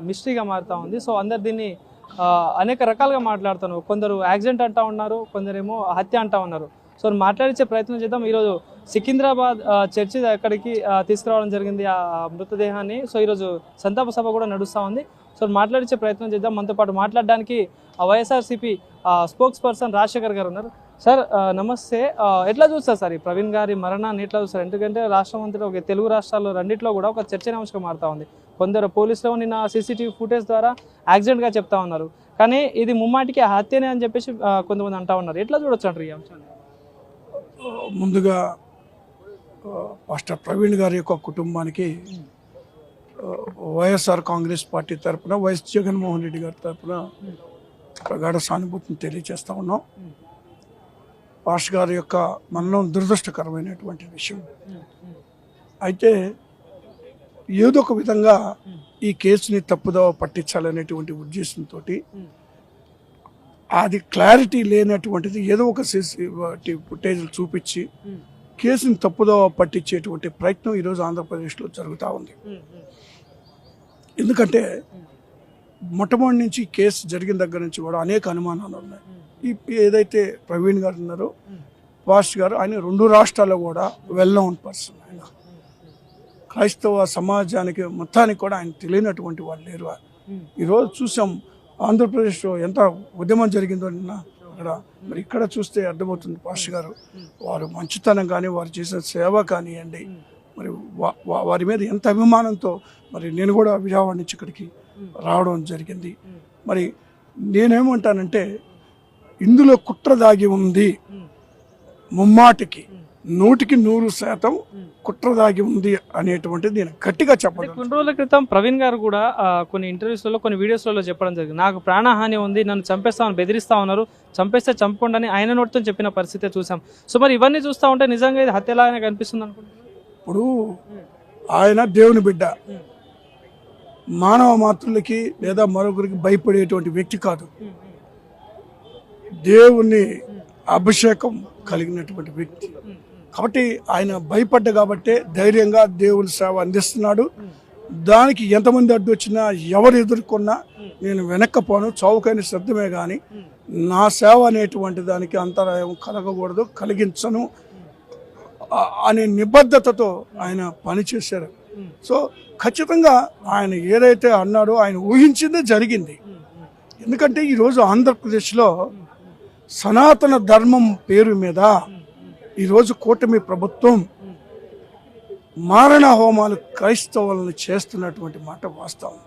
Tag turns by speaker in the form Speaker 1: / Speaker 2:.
Speaker 1: మిస్టరీగా మారుతూ ఉంది. సో అందరు దీన్ని అనేక రకాలుగా మాట్లాడుతున్నారు. కొందరు యాక్సిడెంట్ అంటూ ఉన్నారు, కొందరేమో హత్య అంటూ ఉన్నారు. సో మాట్లాడించే ప్రయత్నం చేద్దాం. ఈరోజు సికింద్రాబాద్ చర్చి అక్కడికి తీసుకురావడం జరిగింది ఆ మృతదేహాన్ని. సో ఈరోజు సంతాప సభ కూడా నడుస్తూ ఉంది. సో మాట్లాడించే ప్రయత్నం చేద్దాం. మనతో పాటు మాట్లాడడానికి వైఎస్ఆర్సీపీ స్పోక్స్ పర్సన్ రాజశేఖర్ గారు ఉన్నారు. సార్ నమస్తే. ఎట్లా చూస్తారు సార్ ఈ ప్రవీణ్ గారి మరణాన్ని ఎట్లా చూస్తారు? ఎందుకంటే రాష్ట్రం అంతటా ఒక తెలుగు రాష్ట్రాల్లో రెండిట్లో కూడా ఒక చర్చనీయాంశంగా మారుతూ ఉంది. కొందరు పోలీసులు నిన్న సీసీటీవీ ఫుటేజ్ ద్వారా యాక్సిడెంట్గా చెప్తా ఉన్నారు, కానీ ఇది ముమ్మాటికి హత్యనే అని చెప్పేసి కొంతమంది అంటా ఉన్నారు. ఎట్లా చూడొచ్చు అంటారు ఈ అంశాన్ని?
Speaker 2: ముందుగా మాస్టర్ ప్రవీణ్ గారి యొక్క కుటుంబానికి వైఎస్ఆర్ కాంగ్రెస్ పార్టీ తరఫున వైఎస్ జగన్మోహన్ రెడ్డి గారి తరఫున ప్రగాఢ సానుభూతిని తెలియజేస్తా ఉన్నాం. పాస్టర్ గారి యొక్క మరణం దురదృష్టకరమైనటువంటి విషయం. అయితే ఏదో ఒక విధంగా ఈ కేసుని తప్పుదోవ పట్టించాలనేటువంటి ఉద్దేశంతో అది క్లారిటీ లేనటువంటిది ఏదో ఒక ఫుటేజ్లు చూపించి కేసుని తప్పుదోవ పట్టించేటువంటి ప్రయత్నం ఈరోజు ఆంధ్రప్రదేశ్లో జరుగుతూ ఉంది. ఎందుకంటే మొట్టమొదటి నుంచి కేసు జరిగిన దగ్గర నుంచి కూడా అనేక అనుమానాలు ఉన్నాయి. ఏదైతే ప్రవీణ్ గారు ఉన్నారో పాస్టర్ గారు, ఆయన 2 రాష్ట్రాల్లో కూడా వెల్ నోన్ పర్సన్. ఆయన క్రైస్తవ సమాజానికి మొత్తానికి కూడా ఆయన తెలియనటువంటి వాళ్ళు లేరు. ఈరోజు చూసాం ఆంధ్రప్రదేశ్లో ఎంత ఉద్యమం జరిగిందో నిన్న అక్కడ. మరి ఇక్కడ చూస్తే అర్థమవుతుంది పాస్టర్ గారు వారు మంచితనం కానీ వారు చేసిన సేవ కానివ్వండి, మరి వారి మీద ఎంత అభిమానంతో మరి నేను కూడా విజయవాడ నుంచి ఇక్కడికి రావడం జరిగింది. మరి నేనేమంటానంటే ఇందులో కుట్ర దాగి ఉంది, ముమ్మాటికి 100% కుట్ర దాగి ఉంది అనేటువంటిది నేను గట్టిగా చెప్పాలి.
Speaker 1: కొన్ని రోజుల క్రితం ప్రవీణ్ గారు కూడా కొన్ని ఇంటర్వ్యూస్లలో కొన్ని వీడియోస్లలో చెప్పడం జరిగింది. నాకు ప్రాణహాని ఉంది, నన్ను చంపేస్తామని బెదిరిస్తా ఉన్నారు, చంపేస్తే చంపకుండా ఆయన నోటితో చెప్పిన పరిస్థితి చూసాం. సో మరి ఇవన్నీ చూస్తూ ఉంటే నిజంగా ఇది హత్యలాగానే కనిపిస్తుంది అనుకుంటున్నాను.
Speaker 2: ఇప్పుడు ఆయన దేవుని బిడ్డ, మానవ మాతృలకి లేదా మరొకరికి భయపడేటువంటి వ్యక్తి కాదు. దేవుని అభిషేకం కలిగినటువంటి వ్యక్తి కాబట్టి ఆయన భయపడ్డ కాబట్టే ధైర్యంగా దేవుని సేవ అందిస్తున్నాడు. దానికి ఎంతమంది అడ్డు వచ్చినా ఎవరు ఎదుర్కొన్నా నేను వెనక్కపోను, చౌకైన శ్రద్ధమే కానీ నా సేవ అనేటువంటి దానికి అంతరాయం కలగకూడదు, కలిగించను అనే నిబద్ధతతో ఆయన పనిచేశారు. సో ఖచ్చితంగా ఆయన ఏదైతే అన్నాడో ఆయన ఊహించిందే జరిగింది. ఎందుకంటే ఈరోజు ఆంధ్రప్రదేశ్లో సనాతన ధర్మం పేరు మీద ఈరోజు కూటమి ప్రభుత్వం మారణ హోమాలు క్రైస్తవులను చేస్తున్నటువంటి మాట వాస్తవం.